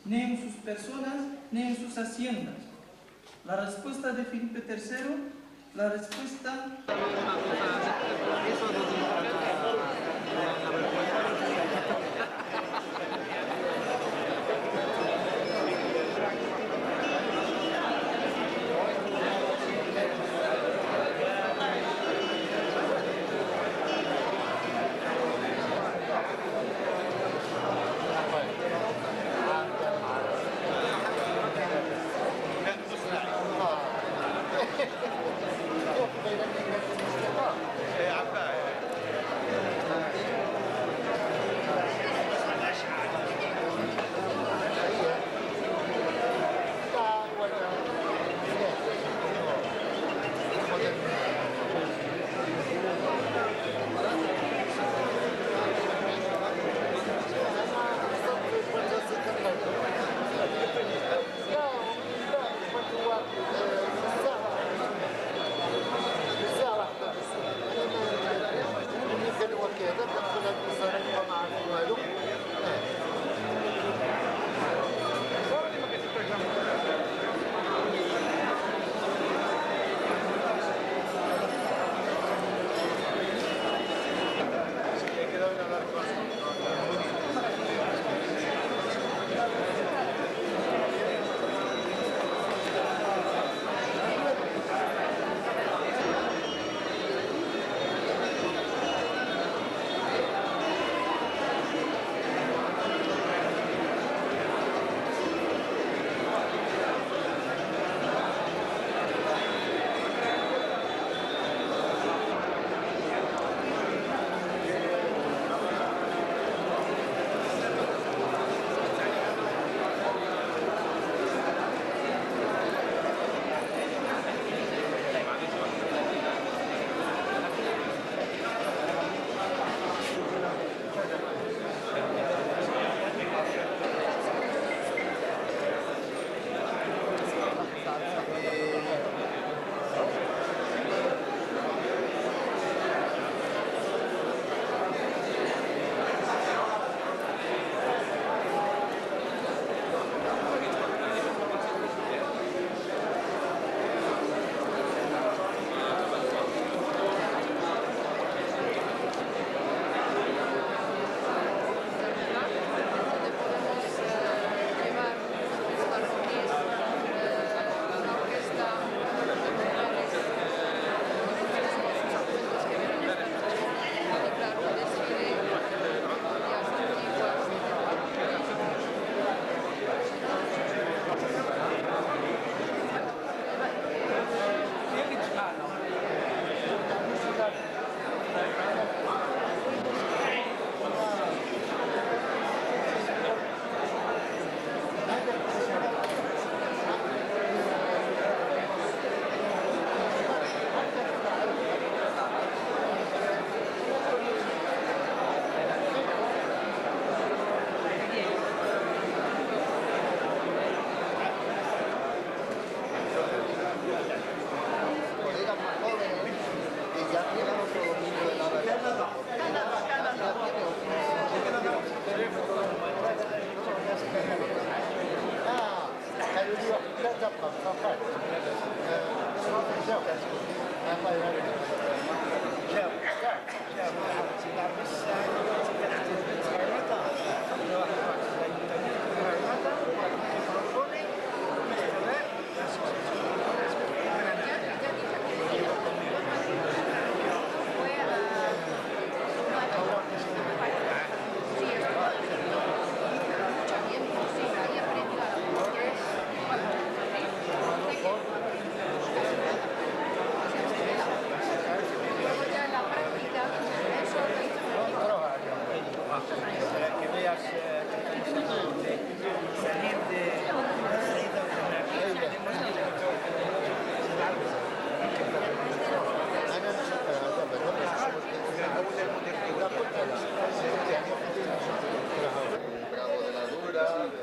ni en sus personas, ni en sus haciendas. La respuesta de Felipe III, la respuesta...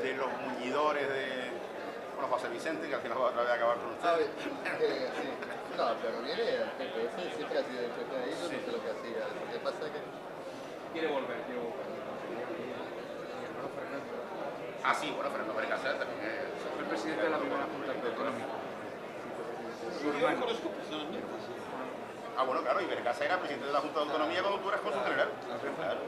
de los muñidores de José Vicente, que al final otra vez acabar con ustedes. Sí. No, pero viene el jefe, siempre ha sido el jefe ahí, yo no sé lo que hacía. Lo que pasa es que... Quiere volver. Ah, sí, bueno, Fernando Vergasera también es... Fue presidente de la primera Junta Autonómica. Su hermano. Ah, bueno, claro, y Vergasera era presidente de la Junta de Autonomía cuando tú eras cónsul general. Claro.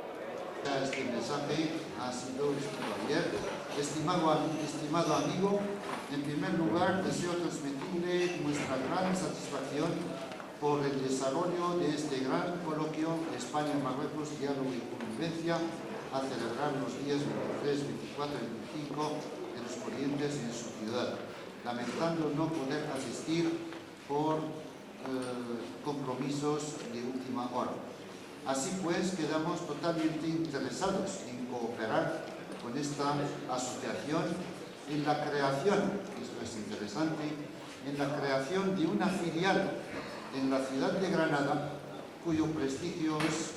Este mensaje ha sido escrito ayer. Estimado amigo, en primer lugar deseo transmitirle nuestra gran satisfacción por el desarrollo de este gran coloquio España-Marruecos, Diálogo y Convivencia, a celebrar los días 23, 24 y 25 en los Corrientes y en su ciudad, lamentando no poder asistir por compromisos de última hora. Así pues, quedamos totalmente interesados en cooperar con esta asociación en la creación, esto es interesante, en la creación de una filial en la ciudad de Granada, cuyo prestigio es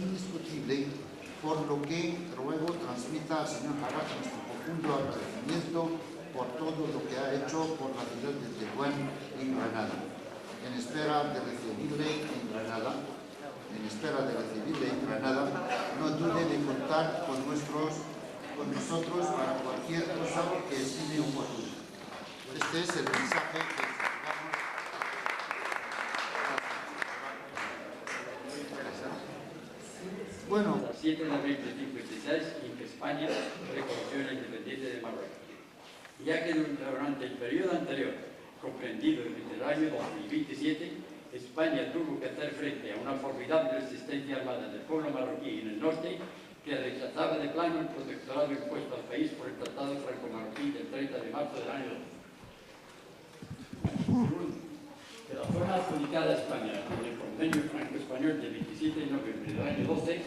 indiscutible, por lo que ruego transmita al señor Harrach nuestro profundo agradecimiento por todo lo que ha hecho por la ciudad de Tetuán en Granada. En espera de recibirle en Granada, no dude de contar con nosotros para cualquier cosa que estime oportuno. Este es el mensaje que entregamos. Bueno, El 7 de abril de 1956, en que España reconoció la independencia de Marruecos, ya que durante el periodo anterior, comprendido entre el año 2027, España tuvo que hacer frente a una formidable resistencia armada del pueblo marroquí en el norte, que rechazaba de plano el protectorado impuesto al país por el Tratado Franco-Marroquí del 30 de marzo del año 12. Segundo, que la zona adjudicada a España en el convenio franco-español del 27 de noviembre del año 12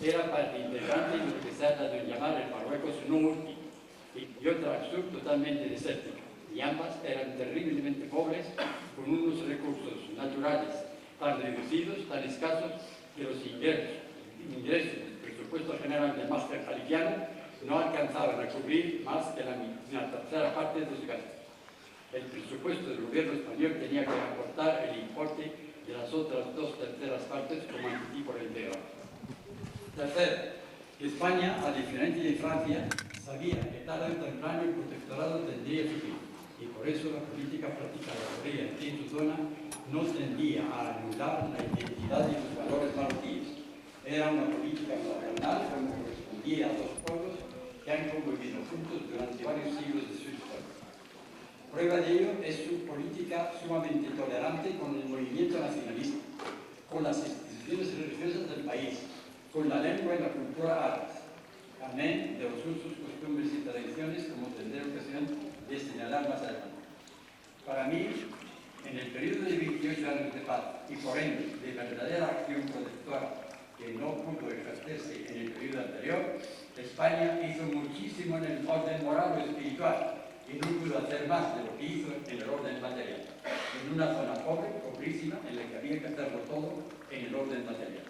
era parte integrante de lo que se ha dado en llamar el Marruecos Norte y otra al sur totalmente desértica, y ambas eran terriblemente pobres, con unos recursos naturales tan reducidos, tan escasos, que los ingresos del presupuesto general del máster jalisciano no alcanzaban a cubrir más que la tercera parte de los gastos. El presupuesto del gobierno español tenía que aportar el importe de las otras 2/3 partes como anticipo reintegral. Tercero, que España, a diferencia de Francia, sabía que tarde o temprano el protectorado tendría su fin, y por eso la política practicada por ella en su zona no tendía a anular la identidad y los valores marroquíes. Era una política fraternal como correspondía a dos pueblos que han convivido juntos durante varios siglos de su historia. Prueba de ello es su política sumamente tolerante con el movimiento nacionalista, con las instituciones religiosas del país, con la lengua y la cultura árabes, amén de los usos, costumbres y tradiciones, como tendré ocasión de señalar más adelante. Para mí, en el periodo de 28 años de paz y por ende de verdadera acción protectora que no pudo ejercerse en el periodo anterior, España hizo muchísimo en el orden moral o espiritual y no pudo hacer más de lo que hizo en el orden material, en una zona pobre, pobrísima, en la que había que hacerlo todo en el orden material.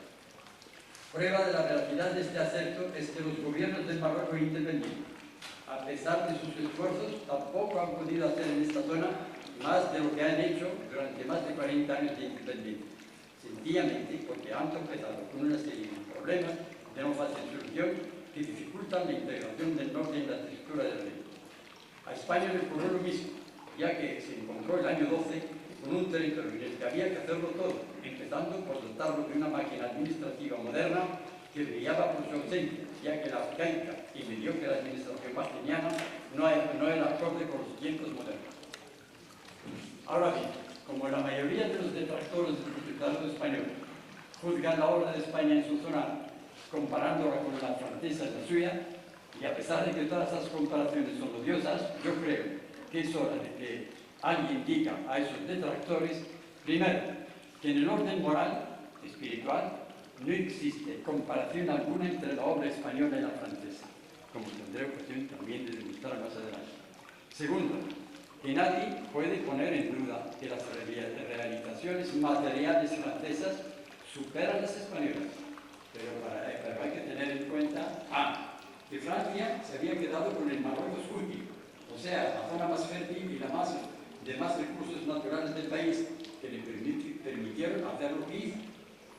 Prueba de la veracidad de este acerto es que los gobiernos del Marruecos independiente, a pesar de sus esfuerzos, tampoco han podido hacer en esta zona más de lo que han hecho durante más de 40 años de independencia, sencillamente porque han tropezado con una serie de problemas de no fácil solución que dificultan la integración del norte en la estructura del reino. A España le ocurrió lo mismo, ya que se encontró el año 12 con un territorio en el que había que hacerlo todo, empezando por dotarlo de una máquina administrativa moderna que brillaba por su ausencia, ya que la arcaica y mediocre administración martiniana no era acorde con los tiempos modernos. Ahora bien, como la mayoría de los detractores del protectorado español juzgan la obra de España en su zona comparándola con la francesa y la suya, y a pesar de que todas esas comparaciones son odiosas, yo creo que es hora de que alguien diga a esos detractores, primero, que en el orden moral, espiritual, no existe comparación alguna entre la obra española y la francesa, como tendré ocasión también de demostrar más adelante. Segundo, que nadie puede poner en duda que las realizaciones materiales francesas superan las españolas, pero hay que tener en cuenta que Francia se había quedado con el Marruecos último, o sea, la zona más fértil y de más recursos naturales del país, que le permitieron hacer lo que hizo.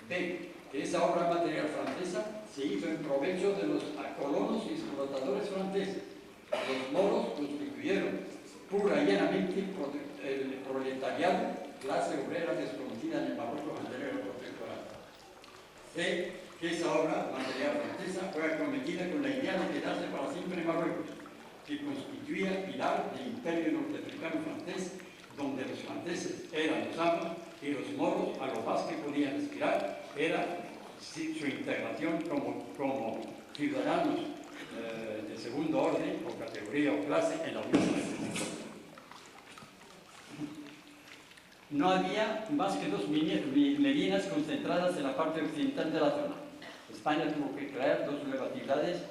B, que esa obra material francesa se hizo en provecho de los colonos y explotadores franceses, Los moros constituyeron pura y llanamente el proletariado, clase obrera desconocida en el Marruecos anterior al protectorado. Fe que esa obra material francesa fue acometida con la idea de quedarse para siempre en Marruecos, que constituía pilar del imperio norteamericano francés, donde los franceses eran los amos y los moros a lo más que podían aspirar era su integración como ciudadanos de segundo orden o categoría o clase en la Unión Europea. No había más que 2 medinas concentradas en la parte occidental de la zona. España tuvo que crear 2 nuevas ciudades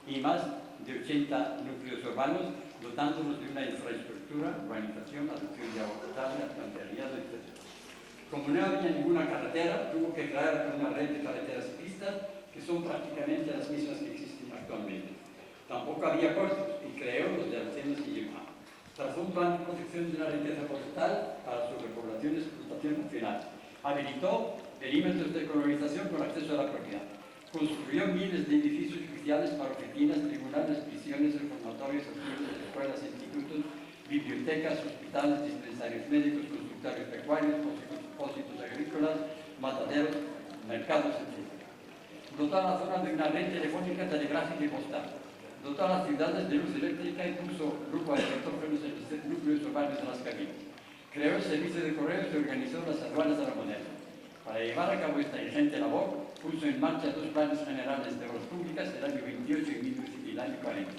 y más de 80 núcleos urbanos, dotándonos de una infraestructura, urbanización, adopción de agua potable, alcantarillado, etc. Como no había ninguna carretera, tuvo que crear una red de carreteras ciclistas que son prácticamente las mismas que existen actualmente. Tampoco había puertos y creó los de Alcenas y Yuma. Trazó un plan de protección de la riqueza forestal para su repoblación y explotación nacional. Habilitó perímetros de colonización con acceso a la propiedad. Construyó miles de edificios judiciales para oficinas, tribunales, prisiones, reformatorios, asilo, escuelas, institutos, bibliotecas, hospitales, dispensarios médicos, consultorios pecuarios, depósitos agrícolas, mataderos, mercados, etc. Dotó a la zona de una red telefónica, telegráfica y postal. Dotó a las ciudades de luz eléctrica y puso grupos de electrógenos en los núcleos urbanos de las cabinas. Creó el servicio de correos y organizó las aduanas a la moderna. Para llevar a cabo esta ingente labor, puso en marcha 2 planes generales de obras públicas del año 28 y el año 40.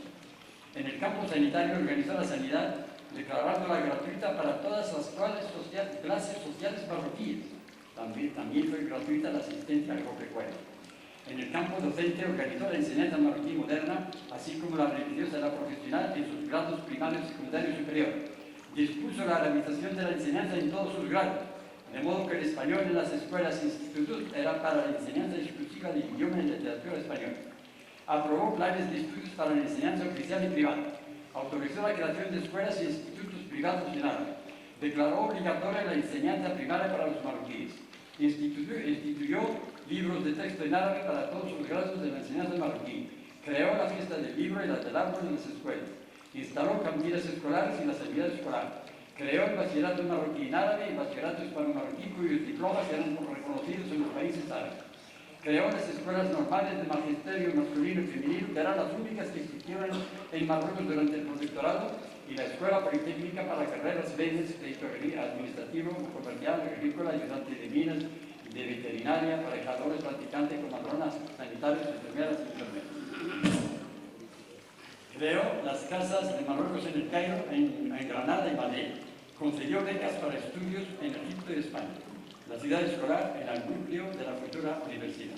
En el campo sanitario organizó la sanidad, declarándola gratuita para todas las clases sociales marroquíes. También fue gratuita la asistencia agropecuaria. En el campo docente organizó la enseñanza marroquí moderna, así como la religiosa y la profesional en sus grados primario, secundario y superior. Dispuso la realización de la enseñanza en todos sus grados, de modo que el español en las escuelas e institutos era para la enseñanza exclusiva del idioma y literatura española. Aprobó planes de estudios para la enseñanza oficial y privada. Autorizó la creación de escuelas e institutos privados en árabe. Declaró obligatoria la enseñanza primaria para los marroquíes. Instituyó libros de texto en árabe para todos los grados de la enseñanza marroquí. Creó la fiesta del libro y la del árbol en las escuelas. Instaló cantinas escolares y la sanidad escolar. Creó el bachillerato marroquí en árabe y el bachillerato hispano-marroquí, cuyos diplomas eran reconocidos en los países árabes. Creó las escuelas normales de magisterio masculino y femenino, que eran las únicas que existieron en Marruecos durante el protectorado, y la escuela politécnica para carreras medias, administrativo, comercial, agrícola, ayudante de minas, de veterinaria, aparejadores, practicantes, comadronas, sanitarios, enfermeras y enfermeros. Creó las casas de Marruecos en el Cairo, en Granada y Madrid. Concedió becas para estudios en Egipto y España. La ciudad escolar en el núcleo de la futura universidad.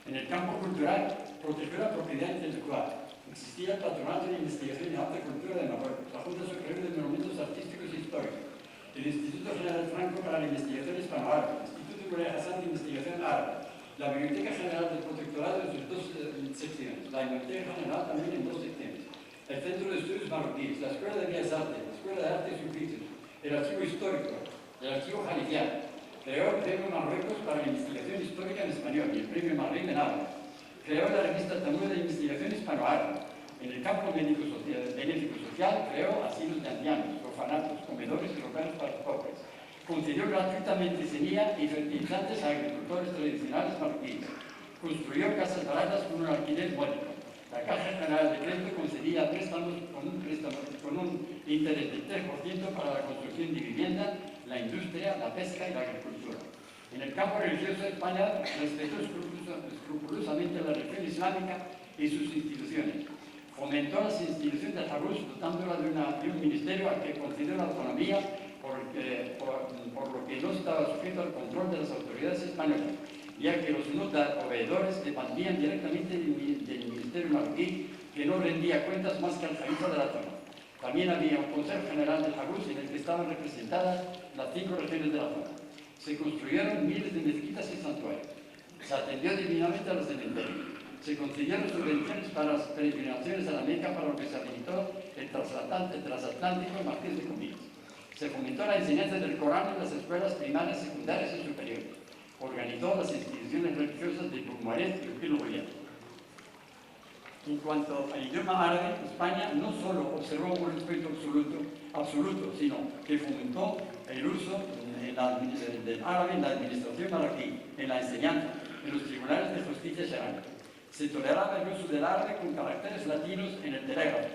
En el campo cultural, protegió la propiedad intelectual. Existía el Patronato de Investigación y Alta Cultura de Marruecos, la Junta Superior de Monumentos Artísticos y Históricos, el Instituto General Franco para la Investigación Hispano-Árabe, el Instituto Corea Hassan de Investigación Árabe, la Biblioteca General del Protectorado en sus 2 secciones, la Biblioteca General también en 2 secciones, el Centro de Estudios Marroquíes, la Escuela de Bellas Artes, la Escuela de Artes y Oficios, el Archivo Histórico, el Archivo Jalisciano. Creó el Premio Marruecos para la Investigación Histórica en Español y el Premio Marrín en Árabe. Creó la revista Tamud de Investigación Hispano-Árabe. En el campo benéfico-social creó asilos de ancianos, orfanatos, comedores y locales para los pobres. Concedió gratuitamente semilla y fertilizantes a agricultores tradicionales marroquíes. Construyó casas baratas con un alquiler módico. La Caja General de Crédito concedía préstamos con un interés del 3% para la construcción de vivienda, la industria, la pesca y la agricultura. En el campo religioso, España respetó escrupulosamente la religión islámica y sus instituciones. Fomentó las instituciones de Harus, dotándola de un ministerio al que concedió la autonomía, por lo que no estaba sujeto al control de las autoridades españolas, ya que los no proveedores dependían directamente del ministerio marroquí, que no rendía cuentas más que al califa de la zona. También había un Consejo General de Harus en el que estaban representadas las 5 regiones de la zona. Se construyeron miles de mezquitas y santuarios. Se atendió divinamente a los cementerios. Se concedieron subvenciones para las peregrinaciones a la Meca, para lo que se habilitó el transatlántico Marqués de Comillas. Se fomentó la enseñanza del Corán en las escuelas primarias, secundarias y superiores. Organizó las instituciones religiosas de Purmaret y Pilo Goliat. En cuanto al idioma árabe, España no solo observó un respeto absoluto, sino que fomentó el uso del árabe en la administración marroquí, en la enseñanza, en los tribunales de justicia serrana. Se toleraba el uso del árabe con caracteres latinos en el telégrafo.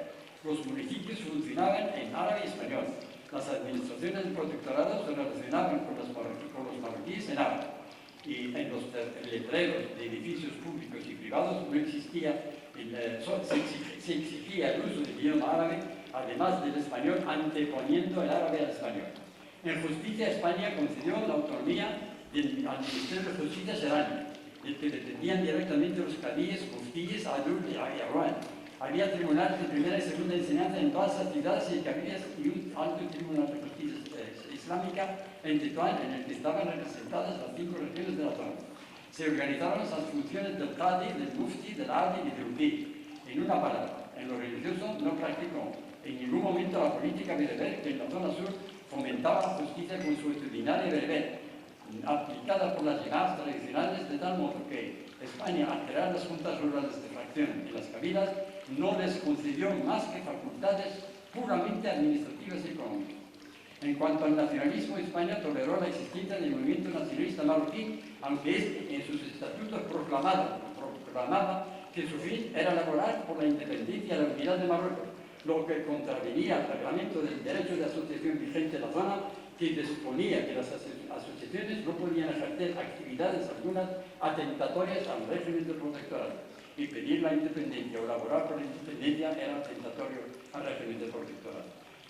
Los municipios funcionaban en árabe y español. Las administraciones del protectorado se relacionaban con los marroquíes en árabe. Y en los letreros de edificios públicos y privados no existía, se exigía el uso del idioma árabe, además del español, anteponiendo el árabe al español. En justicia, España concedió la autonomía al Ministerio de Justicia serrano, del que dependían directamente los cadíes, muftíes, adul y arruán. Había tribunales de primera y segunda enseñanza en todas las ciudades y cabillas y un alto tribunal de justicia islámica en Tetuán, en el que estaban representadas las 5 regiones de la zona. Se organizaron las funciones del qadi, del mufti, del adi y del uqi. En una palabra, en lo religioso no practicó en ningún momento la política bereber, que en la zona sur fomentaba la justicia consuetudinaria bereber, aplicada por las llamadas tradicionales, de tal modo que España, al crear las juntas rurales de fracción en las cabilas, no les concedió más que facultades puramente administrativas y económicas. En cuanto al nacionalismo, España toleró la existencia del movimiento nacionalista marroquí, aunque este en sus estatutos proclamaba que su fin era laborar por la independencia y la unidad de Marruecos, lo que contravenía al reglamento del derecho de asociación vigente en la zona, que disponía que las asociaciones no podían ejercer actividades algunas atentatorias al régimen del protectorado, y pedir la independencia o laborar por la independencia era atentatorio al régimen del protectorado.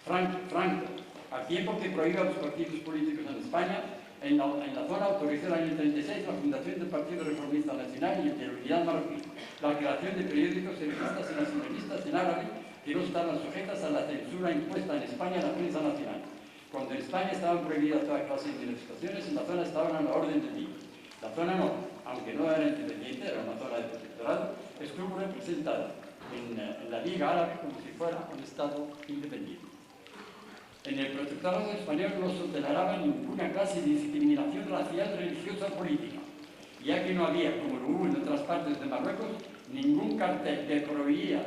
Franco, al tiempo que prohíbe a los partidos políticos en España, en la zona autorizó en el año 36 la fundación del Partido Reformista Nacional y el de la Unidad Marroquí, la creación de periódicos, revistas y nacionalistas en árabe que no estaban sujetas a la censura impuesta en España en la prensa nacional. Cuando en España estaban prohibidas toda clase de manifestaciones, en la zona estaban a la orden del día. La zona no, aunque no era independiente, era una zona de protectorado, estuvo representada en la Liga Árabe como si fuera un Estado independiente. En el protectorado español no se toleraba ninguna clase de discriminación racial, religiosa o política, ya que no había, como lo hubo en otras partes de Marruecos, ningún cartel que prohibía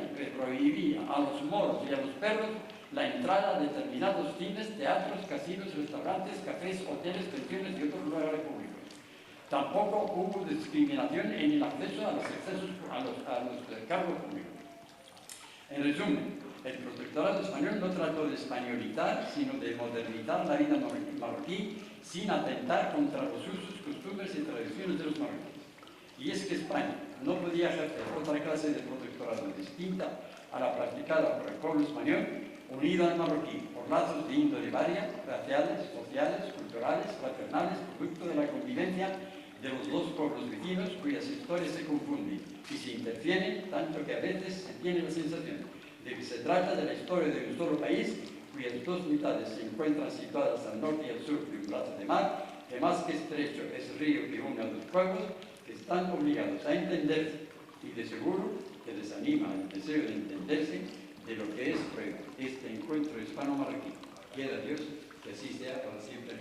a los moros y a los perros la entrada a determinados cines, teatros, casinos, restaurantes, cafés, hoteles, pensiones y otros lugares públicos. Tampoco hubo discriminación en el acceso a los cargos públicos. En resumen, el protectorado español no trató de españolizar, sino de modernizar la vida marroquí sin atentar contra los usos, costumbres y tradiciones de los marroquíes. Y es que España no podía ejercer otra clase de protectorado distinta a la practicada por el pueblo español, unido al marroquí por lazos de índole varias, raciales, sociales, culturales, fraternales, producto de la convivencia de los dos pueblos vecinos cuyas historias se confunden y se interfieren, tanto que a veces se tiene la sensación de que se trata de la historia de un solo país cuyas dos mitades se encuentran situadas al norte y al sur de un brazo de mar, que más que estrecho es el río que une a los pueblos, que están obligados a entenderse, y de seguro que les anima el deseo de entenderse de lo que es prueba este encuentro hispano-marroquí. Quiera Dios que así sea para siempre.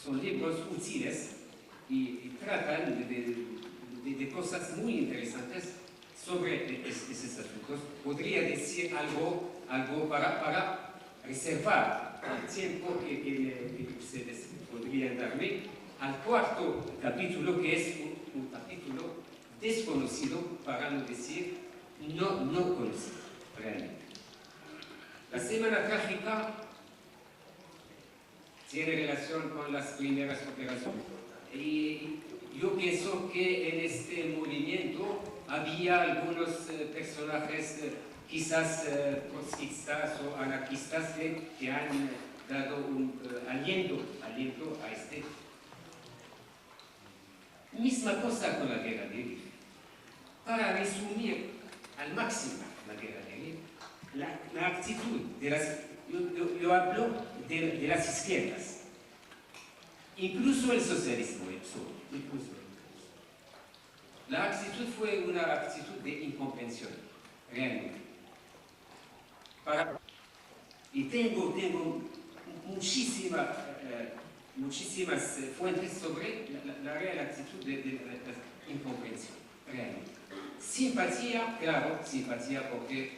Son libros útiles y tratan de cosas muy interesantes sobre esos asuntos. Podría decir algo para reservar el tiempo que ustedes podrían darme al cuarto capítulo, que es un capítulo desconocido, para no decir no conocido realmente. La Semana Trágica tiene relación con las primeras operaciones. Y yo pienso que en este movimiento había algunos personajes quizás trotskistas o anarquistas que han dado un aliento a este. Misma cosa con la guerra civil. Para resumir al máximo la guerra civil, la actitud de las... Yo hablo de las izquierdas, incluso el socialismo, La actitud fue una actitud de incomprensión, realmente. Y tengo muchísimas fuentes sobre la real actitud de incomprensión, realmente. Simpatía, claro, simpatía porque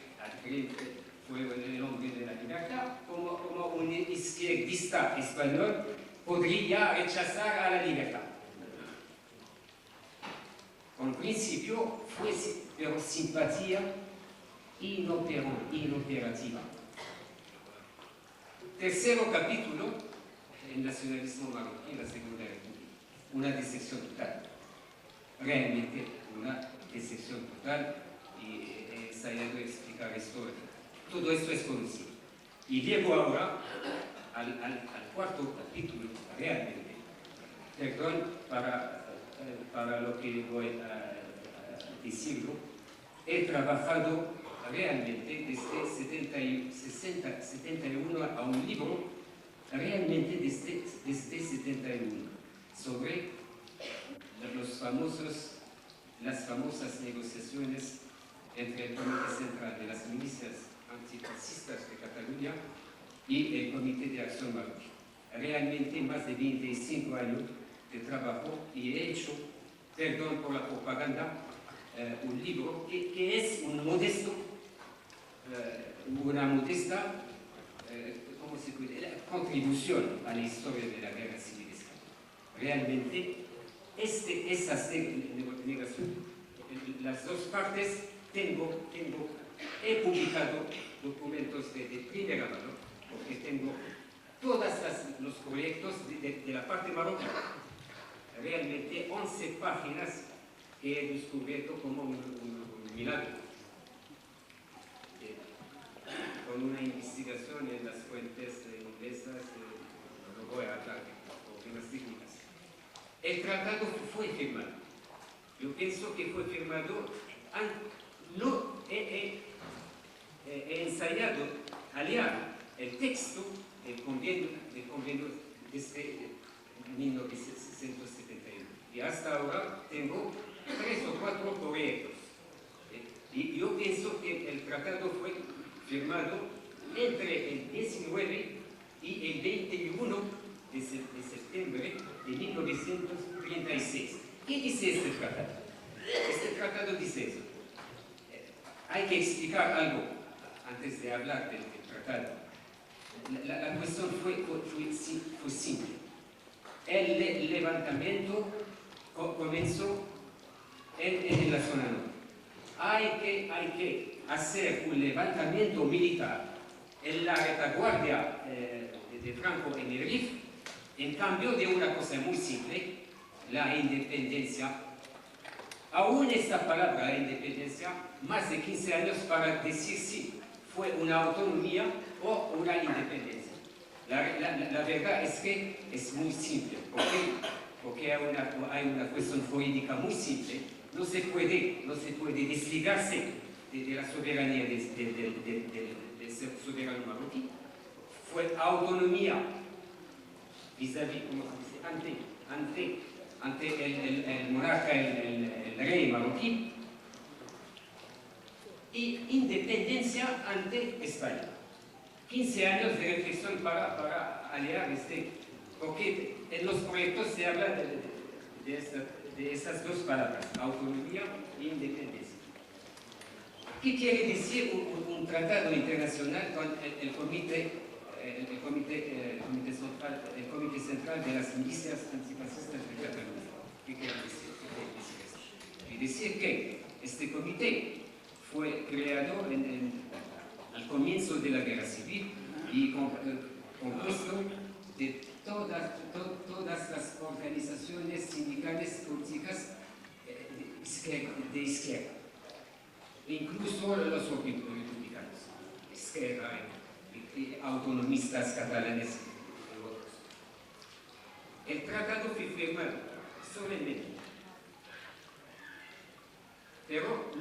fue el hombre de la libertad, como un izquierdista español podría rechazar a la libertad. Con principio fue pero simpatía inoperativa. Tercero capítulo, el nacionalismo marroquí, la Segunda República. Una decepción total. Realmente una decepción total, y he ensayado a explicar esto. Todo esto es conocido. Y llego ahora al cuarto capítulo, realmente. Perdón para lo que voy a decirlo. He trabajado realmente desde 71 a un libro, realmente desde 71, sobre las famosas negociaciones entre el Comité Central de las Milicias Antifascistas de Cataluña y el Comité de Acción Marroquí. Realmente más de 25 años de trabajo, y he hecho, perdón por la propaganda, un libro que es una modesta ¿cómo se puede? Contribución a la historia de la guerra civil española. Realmente, esas negaciones, las dos partes, he publicado documentos de primera mano, porque tengo todos los proyectos de la parte marroquí. Realmente 11 páginas que he descubierto como un milagro. Con una investigación en las fuentes inglesas, no voy a hablar de problemas técnicas. El tratado fue firmado. Yo pienso que fue firmado, he ensayado aliar el texto del convenio desde 1971. Y hasta ahora tengo 3 o 4 proyectos. Y yo pienso que el tratado fue firmado entre el 19 y el 21 de septiembre de 1936. ¿Qué dice este tratado? Este tratado dice eso. Hay que explicar algo antes de hablar del tratado. La cuestión fue simple. El levantamiento comenzó en la zona norte. Hay que hacer un levantamiento militar en la retaguardia de Franco en el Rif, en cambio de una cosa muy simple, la independencia. Aún esta palabra, la independencia, más de 15 años para decir si fue una autonomía o una independencia. La verdad es que es muy simple, porque hay una cuestión jurídica muy simple. No se puede desligarse de la soberanía del soberano marroquí. Fue autonomía vis-à-vis, como se dice, ante el monarca, el rey marroquí, y independencia ante España. 15 años de reflexión para aliar porque en los proyectos se habla de esas dos palabras, autonomía e independencia. ¿Qué quiere decir un tratado internacional con el Comité Central de las Milicias Antifascistas de Cataluña? ¿Qué quiere decir? Quiere decir que este comité fue creado al comienzo de la guerra civil y compuesto de todas las organizaciones sindicales políticas de izquierda, incluso los republicanos, izquierda, autonomistas catalanes y otros. El tratado fue firmado solemnemente, pero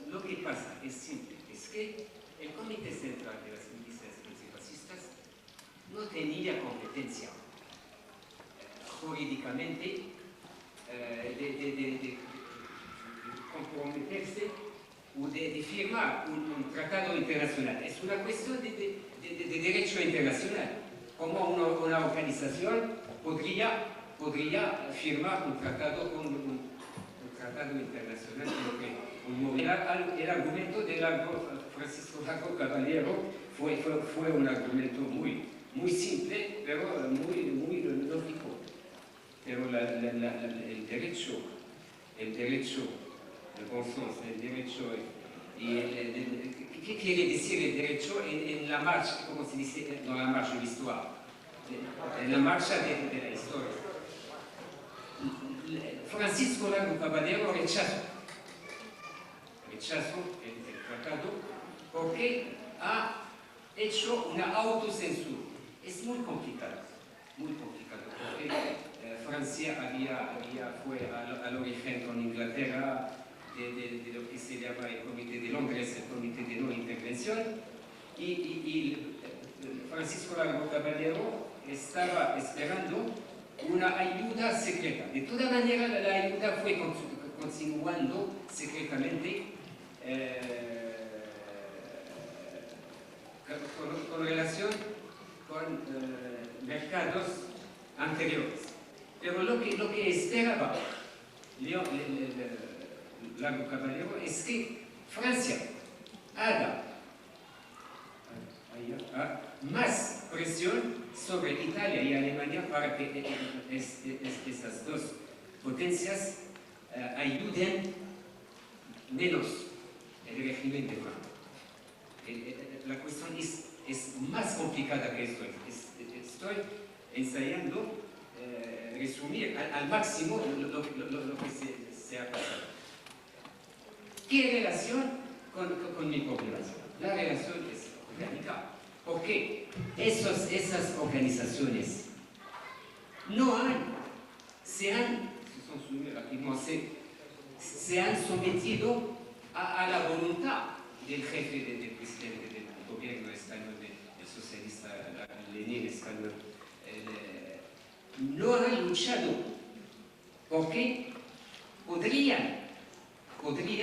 lo que pasa es simple, es que el Comité Central de las Milicias Antifascistas no tenía competencia jurídicamente de comprometerse o de firmar un tratado internacional. Es una cuestión de derecho internacional. Como una organización podría firmar un tratado internacional. El argumento de Francisco Largo Caballero fue un argumento muy simple, pero muy lógico. Pero el derecho, el bon sens, el derecho, ¿qué quiere decir el derecho en la marcha, como se dice, no la marcha de la historia, en la marcha de la historia? Francisco Largo Caballero rechazó el tratado porque ha hecho una autocensura. Es muy complicado, porque Francia fue al origen con Inglaterra de lo que se llama el Comité de Londres, el Comité de No Intervención, y Francisco Largo Caballero estaba esperando una ayuda secreta. De toda manera, la ayuda fue continuando secretamente con relación con mercados anteriores. Pero lo que esperaba Largo Caballero es que Francia haga más presión sobre Italia y Alemania para que esas dos potencias ayuden menos el régimen de Franco. La cuestión es más complicada que esto. Estoy ensayando resumir al máximo lo que se ha pasado. ¿Qué relación con mi población? La relación es radical. Porque esas organizaciones se han sometido a la voluntad del jefe del presidente del gobierno español, del socialista Lenin español. No han luchado porque podrían cumplir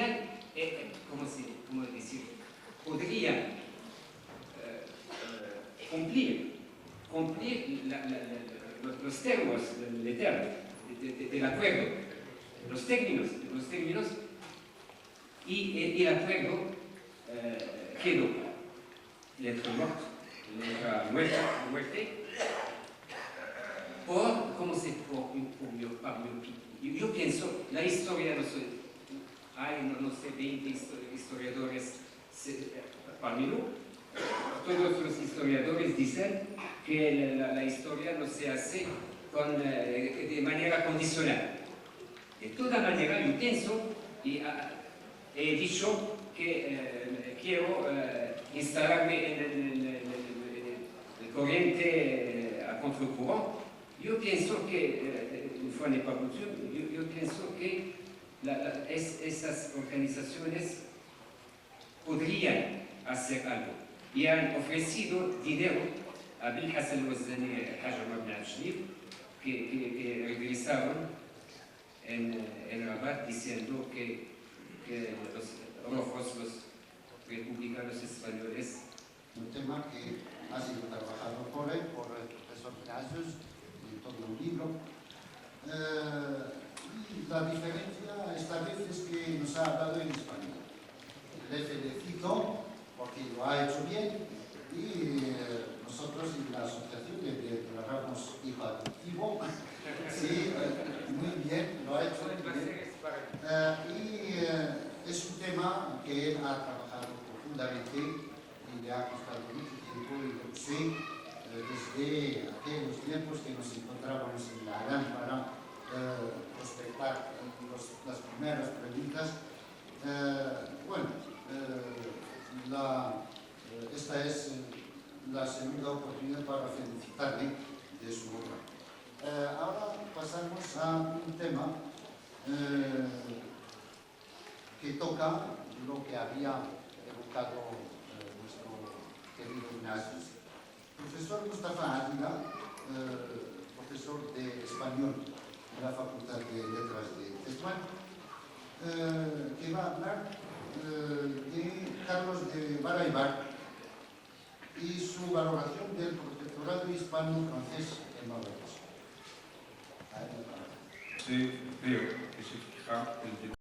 los términos del acuerdo, los términos, y el acuerdo quedó letra muerte por miopía. Yo pienso, la historia, no sé, 20 historiadores, todos los historiadores dicen que la historia no se hace de manera condicional. De toda manera, yo pienso, y he dicho que quiero instalarme en el corriente a contracorriente. Yo pienso que, une fois n'est pas coutume, yo pienso que esas organizaciones podrían hacer algo y han ofrecido dinero a Bilhas al-Wazdani y Hajj Ibn al-Shnif, que regresaron en Rabat diciendo que los rojos, los republicanos españoles. Un tema que ha sido trabajado por el profesor Casos en todo un libro. La diferencia esta vez es que nos ha hablado en español. Le felicito porque lo ha hecho bien y nosotros en la asociación le declaramos hijo adoptivo. Sí, muy bien, lo ha hecho muy bien. Y es un tema que él ha trabajado profundamente y le ha costado mucho tiempo, y lo sé desde aquellos tiempos que nos encontrábamos en la lámpara, prospectar las primeras preguntas. Esta es la segunda oportunidad para felicitarle de su obra. Ahora pasamos a un tema que toca lo que había evocado nuestro querido Ignacio. Profesor Mustafa Ávila, profesor de español de la Facultad de Letras de Tetuán, que va a hablar de Carlos de Baraybar y su valoración del protectorado hispano-francés en Marruecos. Sí, creo que se fija el